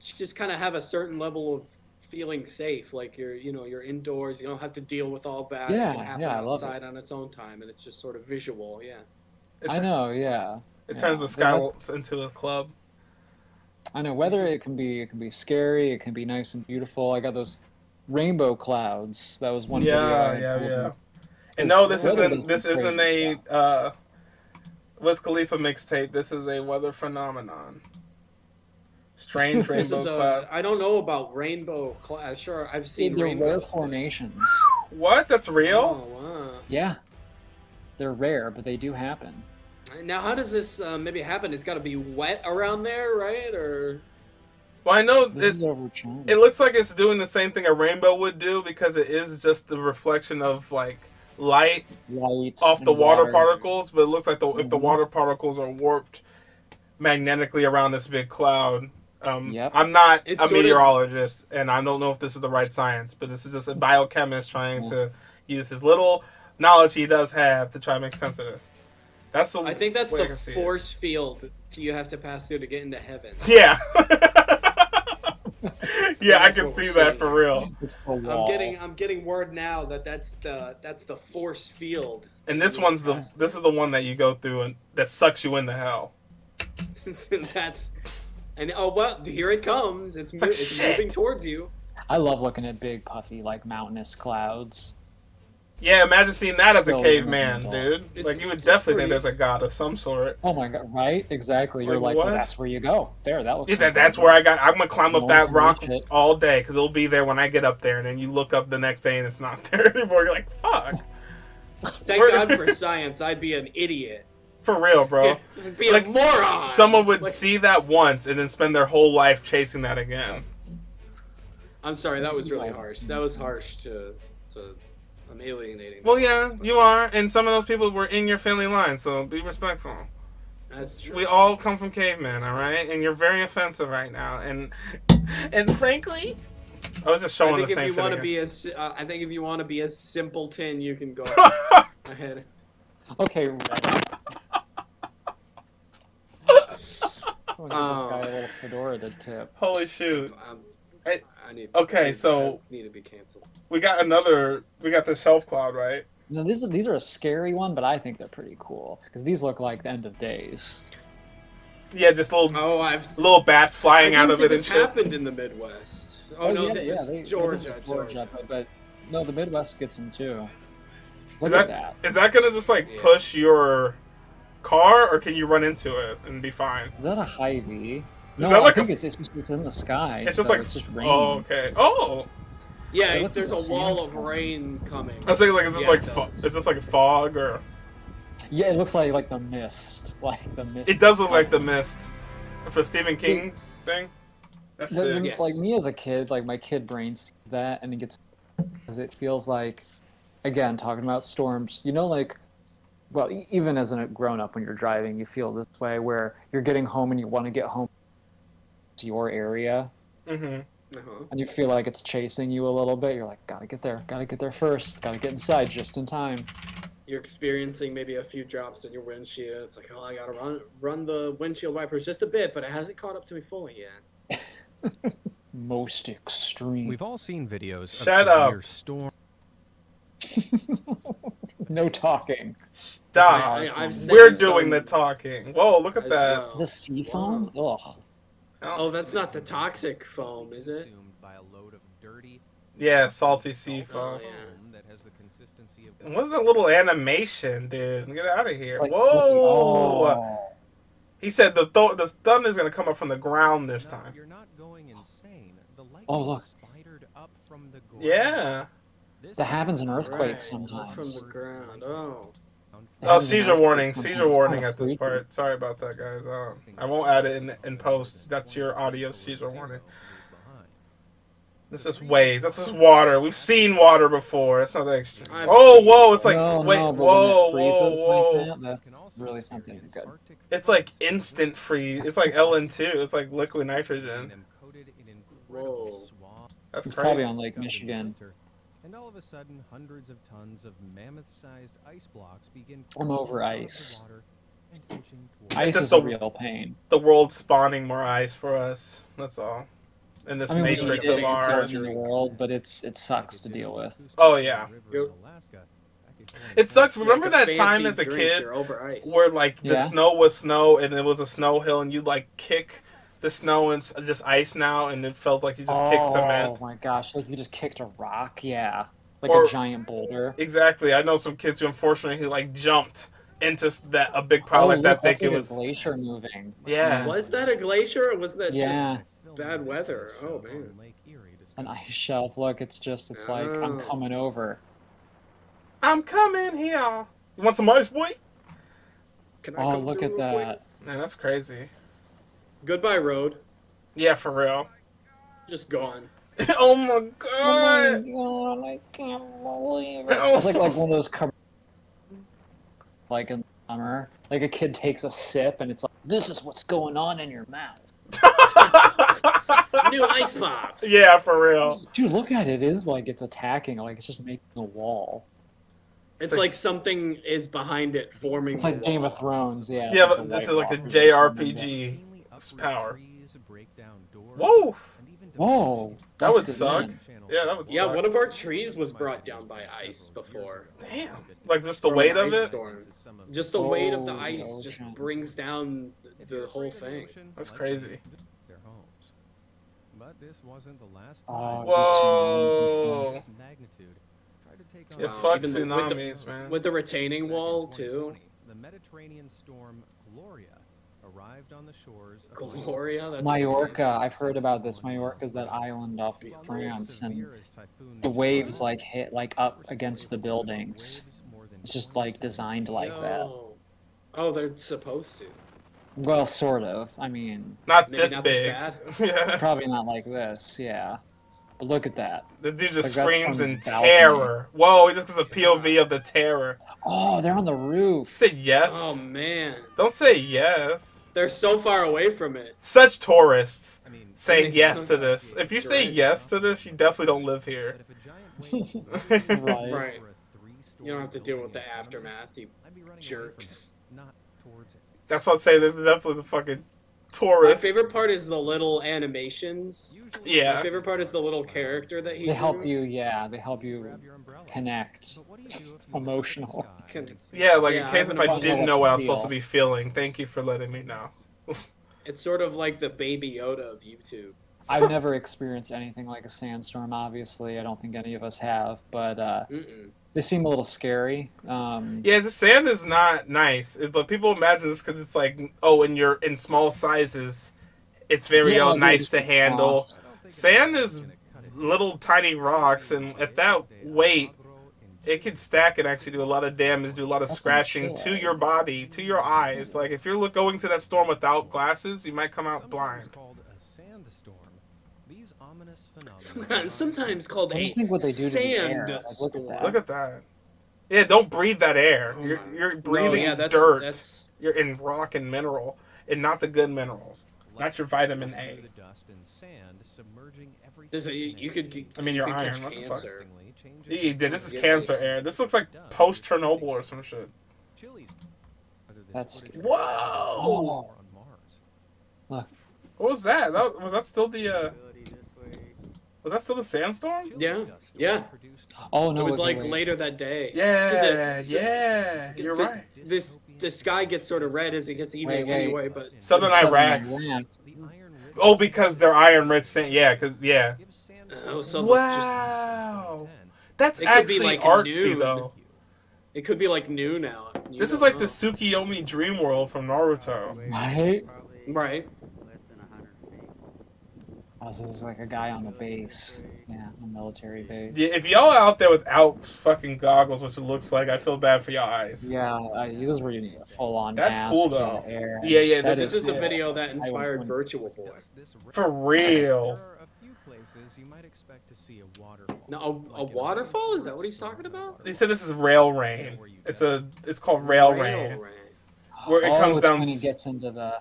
just kind of have a certain level of feeling safe, like you're indoors. You don't have to deal with all that. Yeah, it can happen outside on its own time, and it's just sort of visual. Yeah. I know. Yeah. It turns the sky into a club. I know. Weather it can be scary. It can be nice and beautiful. I got those rainbow clouds. That was one video. Yeah. And no, this isn't a Wiz Khalifa mixtape. This is a weather phenomenon. Strange rainbow cloud. I don't know about rainbow clouds. Sure, I've seen They're rainbow rare formations. What? That's real? Oh, wow. Yeah. They're rare, but they do happen. Now, how does this maybe happen? It's got to be wet around there, right? Or Well, I know This is over China. it looks like it's doing the same thing a rainbow would do because it is just the reflection of like light off the water particles. But it looks like if the water particles are warped magnetically around this big cloud. Yep. I'm not a meteorologist, and I don't know if this is the right science, but this is just a biochemist trying to use his little knowledge he does have to try to make sense of this. I think that's the force field you have to pass through to get into heaven. Yeah. Yeah, I can see that for real. I'm getting word now that's the force field. And this is the one that you go through and that sucks you into hell. Oh well, here it comes. It's moving towards you. I love looking at big, puffy, like mountainous clouds. Yeah, imagine seeing that as a caveman, dude. Like, you would definitely think there's a god of some sort. Oh my god, right? Exactly. You're like, well, that's where you go. There, that looks like that's where I'm going to climb up that rock all day, because it'll be there when I get up there, and then you look up the next day and it's not there anymore. You're like, fuck. Thank God for science. I'd be an idiot. For real, bro. I'd be a moron. Someone would see that once and then spend their whole life chasing that again. I'm sorry, that was really harsh. That was harsh to I'm alienating. Well, yeah, you are, and some of those people were in your family line, so be respectful. That's true. We all come from cavemen, all right? And you're very offensive right now, and frankly, I was just showing the same thing. I think if you want to be a simpleton, you can go ahead. Okay. Give this guy a little fedora to tip. Holy shoot. I need to be canceled. We got the shelf cloud, right? No, these are a scary one, but I think they're pretty cool because these look like the end of days. Yeah, just little bats flying out of it and shit. This happened in the Midwest. This is Georgia. But no, the Midwest gets them too. Look at that. Is that gonna just push your car, or can you run into it and be fine? Is that a Hy-Vee? No, I think it's in the sky. It's just it's just rain. Oh, okay. Oh. Yeah, there's a wall of rain coming. I was thinking, is this like a fog or? Yeah, it looks like the mist, the mist. It does look like the mist, for Stephen King thing. That's it. Yes. Like me as a kid, my kid brain sees that and because it feels like, again, talking about storms. Well, even as a grown up, when you're driving, you feel this way where you're getting home and you want to get home to your area. Mm-hmm. And you feel like it's chasing you a little bit. You're like, gotta get there first, gotta get inside just in time. You're experiencing maybe a few drops in your windshield. It's like, oh, I gotta run the windshield wipers just a bit, but it hasn't caught up to me fully yet. Most extreme. We've all seen videos of severe storm. No talking. Stop. We're doing the talking. Whoa, look at that. Well. The sea foam? Ugh. Oh, that's not the toxic foam, is it? Yeah, salty sea foam. Yeah. What's that little animation, dude? Get out of here. Whoa! Oh. He said the thunder's going to come up from the ground this time. You're not going insane. The oh, look. Spidered up from the ground. Yeah. That happens in earthquakes sometimes. From the ground. Oh. Oh, seizure warning. Seizure warning at this part. Sorry about that, guys. I won't add it in post. That's your audio seizure warning. This is waves. This is water. We've seen water before. It's not that extreme. Oh, whoa. It's like, whoa. That's really something good. It's like instant freeze. It's like LN2. It's like liquid nitrogen. Whoa. That's it's crazy. Probably on Lake Michigan. And all of a sudden, hundreds of tons of mammoth-sized ice blocks begin. I'm over ice. Ice is a real pain. The world spawning more ice for us. That's all. In this matrix of ours. In the world, but it sucks to deal with. Oh yeah. It sucks. Remember that time as a kid where the snow was snow and it was a snow hill and you'd kick the snow and just ice now, and it felt like you just kicked cement. Oh my gosh, you just kicked a rock, yeah. A giant boulder. Exactly. I know some kids who unfortunately jumped into a big pile that big. It was a glacier moving. Yeah. Was that a glacier, or was that just bad weather? Oh man. An ice shelf. Look, it's like I'm coming over. I'm coming here. You want some ice, boy? Can I Oh, come look through at real quick? that. Man, that's crazy. Goodbye, road. Yeah, for real. Just gone. Oh my Oh god! my god, I can't believe it. Oh. It's like one of those like in summer. Like a kid takes a sip and it's like, this is what's going on in your mouth. New ice pops. Yeah, for real. Dude, look at it. It is like it's attacking, like it's just making a wall. It's like something is behind it forming. It's like the Game wall. of Thrones, yeah. Yeah, like but the this White is like the Walkers. JRPG power. Whoa! Whoa. That would busted suck. in. Yeah, that would Yeah, suck. one of our trees was brought down by ice before. Damn. Like just the From weight an of ice it? Storm. Just the weight of the Oh, ice just ocean. brings down the whole thing. That's crazy. Their homes. But this wasn't the last Oh, time. Whoa. This magnitude tried to take on Yeah, Wow, fuck even tsunamis, man. With the retaining wall too. The Mediterranean storm Gloria arrived on the shores of Gloria, that's Majorca, I've heard about this. Majorca's that island off of France, and the waves like hit like up against the buildings. It's just like designed like that. Yo. Oh, they're supposed to. Well, sort of. I mean, Not Maybe this not big. this Yeah. probably not like this, yeah. But look at that. The dude just Like, that's screams from in his balcony. terror. Whoa, he just gets a POV of the terror. Oh, they're on the roof. Say yes. Oh man, Don't say yes. they're so far away from it. Such tourists I mean, saying they yes to sound this. If you say drenched. yes to this, you definitely don't live here. but if a giant wave Right. Right. You don't have to deal with the aftermath, you jerks. Not towards it. That's what I say. There's definitely the fucking My tourists. favorite part is the little animations. Yeah. My favorite part is the little character that he They drew. help you, yeah. They help you Grab your umbrella. connect. But what do you do if you Emotional. look at the sky Can- and see Yeah, like Yeah, in case I'm if gonna I watch didn't all know what what I you was supposed to feel. be feeling. Thank you for letting me know. It's sort of like the Baby Yoda of YouTube. I've never experienced anything like a sandstorm, obviously. I don't think any of us have, but Mm-mm. they seem a little scary. Yeah, the sand is not nice. Like, people imagine this because it's like, oh, when you're in small sizes, it's very Yeah, dude, nice it's to handle. soft. I don't think Sand anybody's is gonna cut it. little tiny rocks, and at that weight, it could stack and actually do a lot of damage, do a lot of That's scratching not to shit. your body, to your eyes. Like, if you're going to that storm without glasses, you might come out Sometimes blind. called a sandstorm. These ominous phenomena Sometimes called I a just think what they do to the air. sand Like, look at storm. that. Look at that. Yeah, don't breathe that air. Oh You're, my- you're No, breathing yeah, that's, dirt. That's, You're in rock and mineral, and not the good minerals. Not your vitamin A. through the dust and sand, submerging everything there's a, in you it. could, I mean, you your could iron, catch what the fuck? cancer. Interestingly, changes Yeah, dude, this is Yeah, cancer air. This looks like post Chernobyl or some shit. Chili's- whether this That's footage scary. Whoa! on Mars. Look, What was that? Was that still the was that still the sandstorm? Chili's Yeah, dust yeah. produced oh no, It was wait, like wait. later that day. Yeah, Is yeah. You're the, right. The sky gets sort of red as it gets evening Wait. anyway, but Southern Southern Iraq. Iran. the iron-rich Oh, because they're iron rich sand. Yeah, yeah. gives sand Oh, so Wow. That's It could be actually like artsy nude. though. it could be like new now. You This don't is like know. the Tsukiyomi dream world from Naruto. Right? Right. Less than 100 feet. Oh, so this is like a guy on the base. Yeah, a military base. Yeah, if y'all are out there without fucking goggles, which it looks like, I feel bad for your eyes. Yeah, this is where you need a full-on That's mask, cool, though. Air. Yeah, yeah, That This is the cool. video that inspired wouldn't- Virtual Boy. dust this For rain. real. There are a few places you might expect to see a waterfall. No, a Like in waterfall? Is that rainforest what he's or talking about? He said this is rail rain. It's called rail rain. Where it Oh, comes it's down. when he gets into the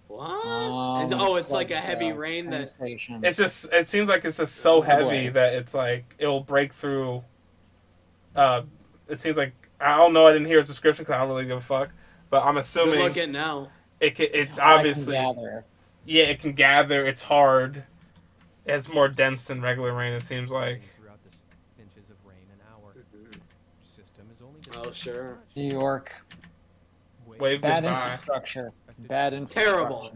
What? It's like a heavy rain train that. station. It seems like it's just so heavy Subway. that it's like it'll break through. It seems like I don't know. I didn't hear his description because I don't really give a fuck. But I'm Good assuming look at now. it's I can obviously gather. yeah. It can gather. It's hard. It's more dense than regular rain. It seems like. Throughout the inches of rain an hour. System is only Oh, sure. New York. Wave goes Bad by. infrastructure. Bad infrastructure. Terrible.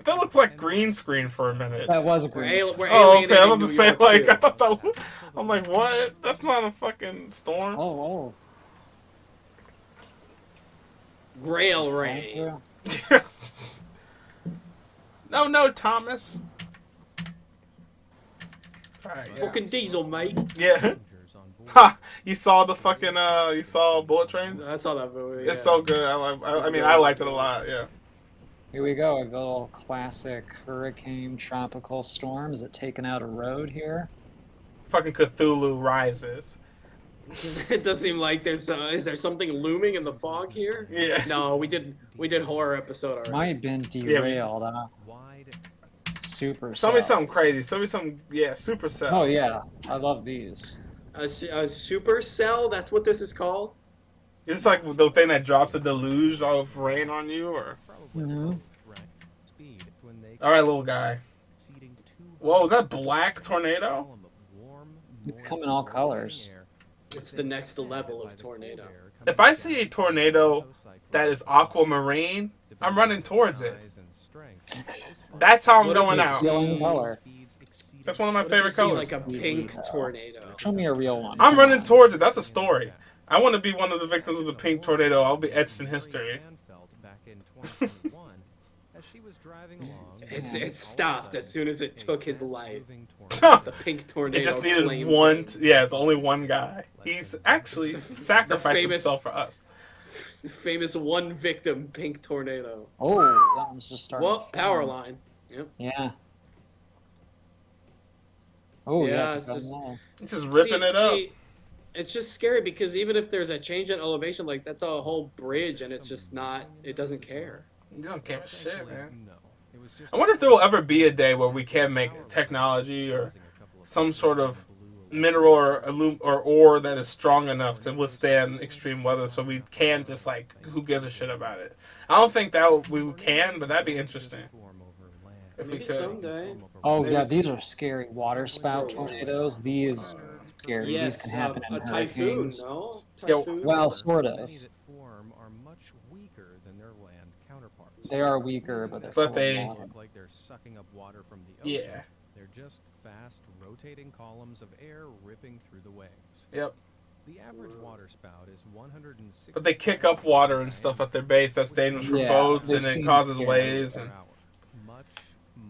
That looks like green screen for a minute. That was a We're, green. we're Oh, okay. I alienating was New to say York, like too. I thought that. I'm like, what? That's not a fucking storm. Oh, Grail oh. rain. No, Thomas. Alright, yeah. Fucking diesel, mate. Yeah. passengers on board Ha! You saw the fucking you saw Bullet Train? I saw that movie. It's so good. I mean, I liked it a lot. Yeah. Here we go. A little classic hurricane tropical storm. Is it taking out a road here? Fucking Cthulhu rises. It does seem like there's is there something looming in the fog here? Yeah. No, we did horror episode already. Might have been derailed. Wide. Super. Show me something crazy. Show me some. Yeah, Supercell. Oh yeah, I love these. A supercell? That's what this is called? It's like the thing that drops a deluge of rain on you, or. Mhm. All right, little guy. Whoa, is that black tornado? They come in all colors. It's the next level of tornado. If I see a tornado that is aquamarine, I'm running towards it. That's how I'm going out. Ceiling color. That's one of my What if you favorite see, colors. like a pink tornado. Show me a real one. I'm running towards it. That's a story. I want to be one of the victims of the pink tornado. I'll be etched in history. It stopped as soon as it took his life. The pink tornado. It just needed claimed one. him. Yeah, it's only one guy. He's actually sacrificed famous- himself for us. The famous one victim pink tornado. Oh, that one's just starting. Well, to power form. line. Yep. Yeah. Oh Yeah, yeah. it's just- He's just ripping it up. It's just scary because even if there's a change in elevation, like that's a whole bridge, and it's just not. It doesn't care. You don't give a shit, man. No. It was just I wonder if there will ever be a day where we can make technology or some sort of mineral or ore that is strong enough to withstand extreme weather, so we can just like, who gives a shit about it? I don't think that we can, but that'd be interesting if we Maybe could. someday. Oh Maybe yeah, it's- these are scary water spout tornadoes. These scary. Yes, these can happen in a typhoon. hurricanes. No. Yo, Typhoon? Well, sort of. that form are much weaker than their land counterparts. They are weaker, but they're But full they- of water. Look like they're sucking up water from the ocean. Yeah. They're just fast, rotating columns of air ripping through the waves. Yep. The average water spout is 160. But they kick up water and stuff at their base. That's dangerous for Yeah, boats, they and it seem causes scary. waves. And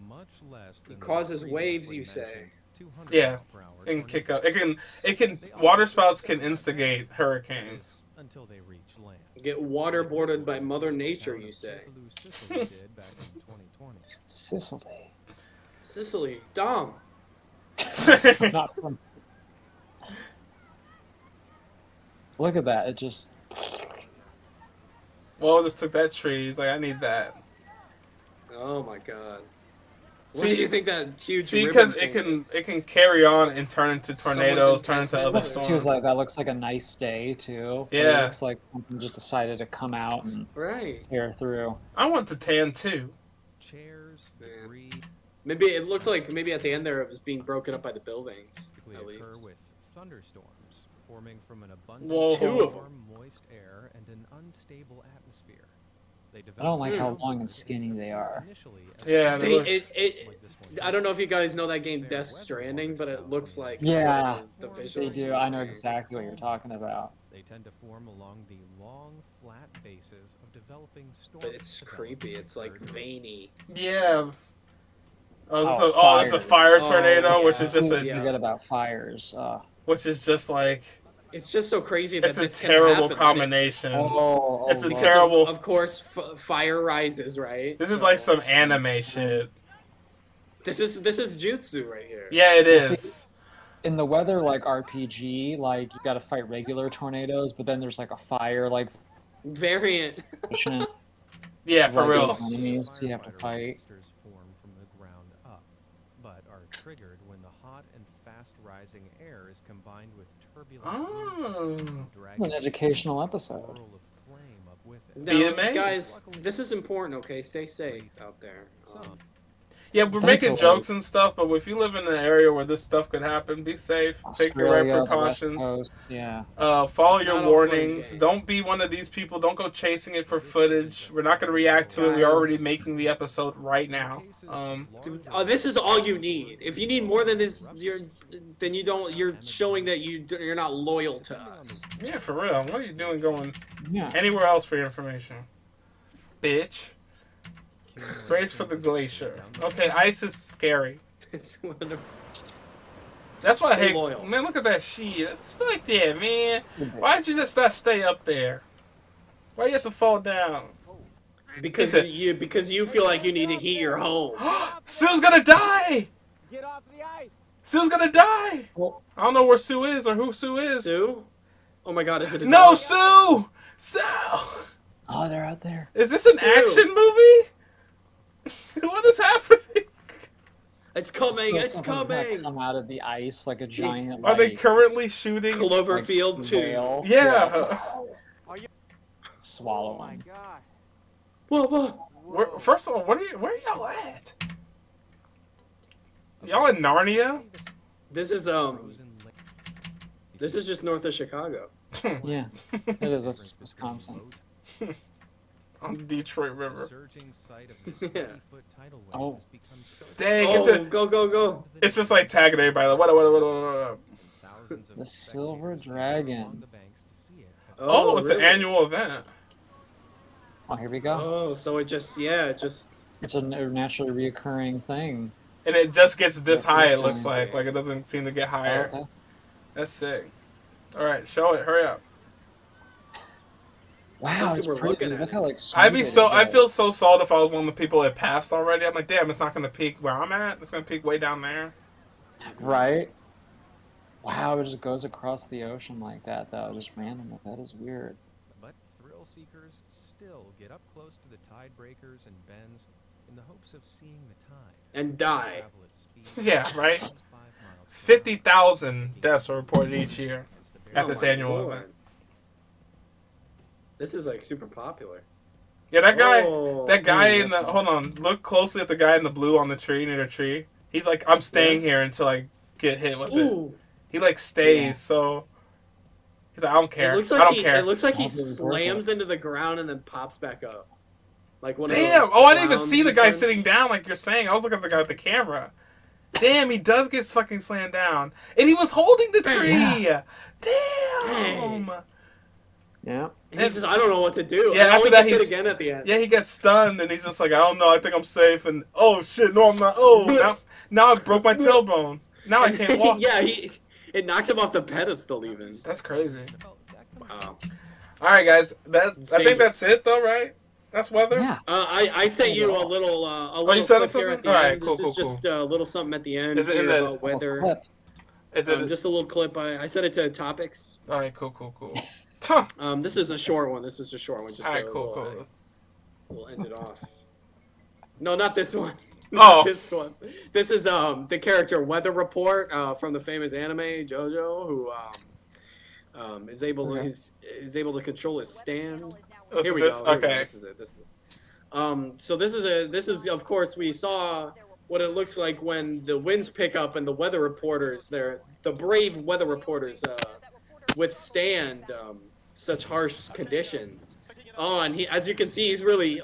Much less than It the causes waves, previously you say? mentioned 200 Yeah, mile per hour it can kick up. tornadoes. It can. Water spouts can instigate hurricanes. Until they reach land. Get waterboarded by Mother Nature, you say? Sicily did back in 2020. Sicily. Sicily, Dom. Not from. Look at that! It just. Well, just took that tree. He's like, I need that. Oh my God. What See- do you think that huge? See, ribbon because thing is? it can carry on and turn into tornadoes, turn into intestine. other Looks too storms. like that looks like a nice day too. But Yeah. It looks like something just decided to come out and Right. tear through. I want the tan too. Chairs, Man. debris, Maybe it looked like maybe at the end there it was being broken up by the buildings. typically At occur least. with thunderstorms forming from an abundance Whoa. of Two of warm, moist air and an unstable atmosphere. They I don't like how Hmm. long and skinny they are. Initially as Yeah, They, look- it, like this one. I don't know if you guys know that game Death Stranding, but it looks like Yeah, sort of the They visuals. do. I know exactly what you're talking about. They tend to form along the long, flat bases of developing storm. But it's creepy. It's like veiny. Yeah. Oh, this, Oh, is a fire fire. tornado, Oh, which yeah. is just a, Yeah. Forget about fires. which is just like, It's just so crazy that it's a this can terrible happen, and combination. Oh, It's a because terrible- Of course, fire rises, right? This is So- like some anime shit. This is jutsu right here. Yeah, it is. in the weather like RPG, like you got to fight regular tornadoes, but then there's like a fire like Variant. pushing Yeah, for like, real. these enemies you have to fight. Monsters form from the ground up, but are triggered when the hot and fast rising air is combined with turbulent Oh. wind, It's dragging an educational a episode. whirl of flame up with it. Now, Be amazed. guys, this is important. Okay, stay safe out there. Some Yeah, we're making jokes and stuff, but if you live in an area where this stuff could happen, be safe. Take your right Australia, the West precautions. Coast, yeah. Follow It's your not all fun and warnings. games. Don't be one of these people. Don't go chasing it for footage. We're not going to react to it. We're already Guys. making the episode right now. This is all you need. If you need more than this, then you don't. You're showing that you're not loyal to us. Yeah, for real. What are you doing going Yeah. anywhere else for your information? Bitch. Brace for the glacier. Okay, ice is scary. It's one of- That's why I Stay hate. loyal. Man, look at that sheet. It's like that, man. Why did you just not stay up there? Why you have to fall down? Because said- you feel like you need to heat your home. Sue's gonna die. Get off the ice. Sue's gonna die. Well, I don't know where Sue is or who Sue is. Sue? Oh my God, is it a No, dog? Sue. Sue. oh, they're out there. Is this an Sue. action movie? What is happening? It's coming. It's Someone's gonna coming. come out of the ice like a giant. Are they like, currently shooting? Cloverfield like, 2. whale. Yeah. Swallow Oh my them. God. Whoa. First of all, where are y'all at? Y'all in Narnia? This is just north of Chicago. Yeah, it is. That's Wisconsin. On the Detroit River. Surging sight of this Yeah. 30-foot tidal wave Oh. has become so Dang, Go. it's just like tagging everybody. Like, what? thousands of The spectators Silver along Dragon. the banks to see it. Oh, it's really? an annual event. Oh, here we go. Oh, so it just It's a naturally reoccurring thing. And it just gets this Yeah, high, it first looks time. like. Like, it doesn't seem to get Oh, higher. okay. That's sick. Alright, show it. Hurry up. Wow, think it's we're pretty. looking at Look it. how like. I smooth it is. feel so salty if I was one of the people that passed already. I'm like, damn, it's not going to peak where I'm at. It's going to peak way down there. Right. Wow, it just goes across the ocean like that, though, just randomly. That is weird. But thrill seekers still get up close to the tide breakers and bends in the hopes of seeing the tide. and die. Travel at speeds Yeah, right? 5 miles per hour. 50,000 deaths are reported each year at Oh this my annual Lord. event. This is like super popular. Yeah, that guy, Oh, in the, hold on, look closely at the guy in the blue on the tree, near the tree. He's like, I'm staying here until I get hit with it. Ooh. He like stays, Yeah. so he's like, I don't care. It looks I like don't care. It looks like he Hopefully it was worth slams into the ground and then pops back up. Like one Damn! of those Oh, I didn't even ground see the guy defense. sitting down like you're saying. I was looking at the guy with the camera. Damn, he does get fucking slammed down, and he was holding the tree. Yeah. Damn. Yeah. And he says, I don't know what to do. Yeah, And after he that, gets he's- it again at the end. Yeah, he gets stunned, and he's just like, I don't know. I think I'm safe. And oh shit, no, I'm not. Oh, now I broke my tailbone. Now I can't walk. Yeah, it knocks him off the pedestal even. That's crazy. Wow. All right, guys. It's I think dangerous. that's it, though, right? That's weather. Yeah. I sent you a little you sent clip us here something? at the Alright, end. cool, This is cool, just a little something at the end Is it in here the- about weather. Clip. Is it? Just a little clip. I sent it to topics. All right, cool. Tuh. This is a short one. Just All right, cool. We'll end it off. No, not this one. Oh. Not this one. This is the character Weather Report from the famous anime JoJo, who is able to is able to control his stand. Here we go. Okay. This is it. So this is of course we saw what it looks like when the winds pick up and the weather reporters, the brave weather reporters withstand such harsh conditions. Oh, and as you can see, he's really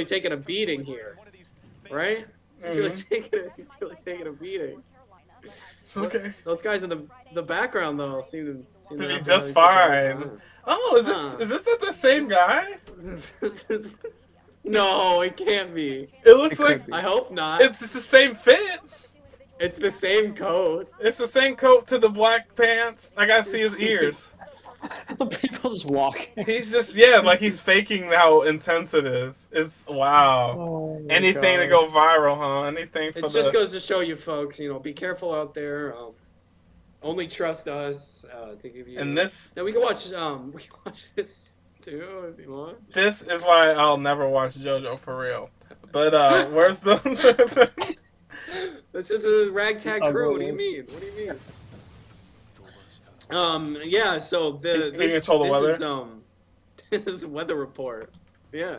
taking a beating here, right? He's really taking a beating. Okay. Those guys in the background though seem To to be have just a very good fine. Oh, is this not the same guy? time. No, it can't be. It looks like I hope not. it's the same fit. It's the same code. It's the same coat to the black pants. I gotta see his ears. The people just walking. He's just like he's faking how intense it is. It's wow. Oh my Anything to God. go viral, huh? Anything for It just goes to show you folks, be careful out there. Only trust us to give you. And this Now we can watch this too if you want. this is why I'll never watch JoJo for real. But where's the This is a ragtag Oh, crew. What do really? you mean? What do you mean? Yeah. So He can control the weather? This is weather report. Yeah.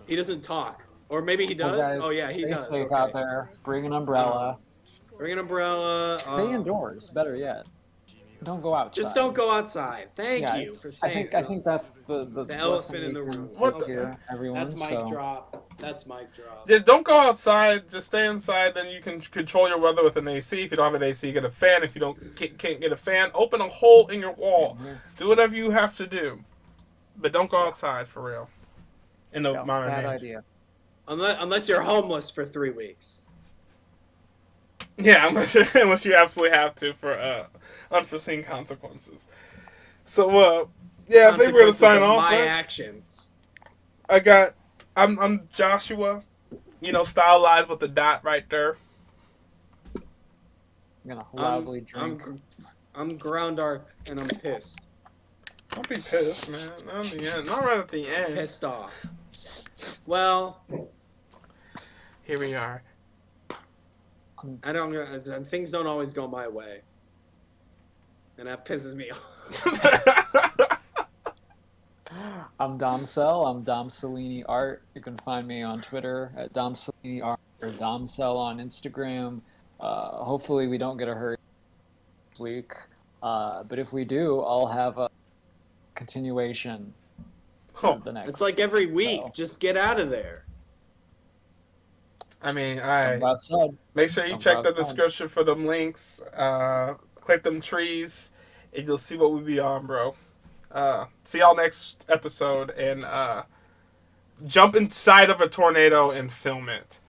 He doesn't talk, or maybe he does. Guys, Oh yeah, he stay does. safe Okay. out there. Bring an umbrella. Bring an umbrella. Stay indoors. Better yet. Don't go outside. Just don't go outside. Thank Yeah, you it's- for I saying. think I think that's the elephant lesson in the we can room. What take the- here, everyone. That's mic so. drop. That's mic drop. Just don't go outside. Just stay inside. Then you can control your weather with an AC. If you don't have an AC, get a fan. If you can't get a fan, open a hole in your wall. Do whatever you have to do, but don't go outside for real. In the Yeah, modern bad age. idea. Unless you're homeless for 3 weeks. Yeah, unless you absolutely have to for unforeseen consequences. So yeah, I think we're gonna sign off. My Right? actions. I'm Joshua. You know, stylized with the dot right there. I'm gonna loudly drink. I'm Ground Arc, and I'm pissed. Don't be pissed, man. Not at the end. Not right at the end. Pissed off. Well, here we are. I don't. Things don't always go my way, and that pisses me off. I'm Domcell. I'm domcelliniart. You can find me on Twitter at domcelliniart or domcell on Instagram. Hopefully we don't get a hurry this week, but if we do, I'll have a continuation. The next. It's like every week. Just get out of there. I mean, make sure you check the description for them links. Click them trees, and you'll see what we be on, bro. See y'all next episode, and jump inside of a tornado and film it.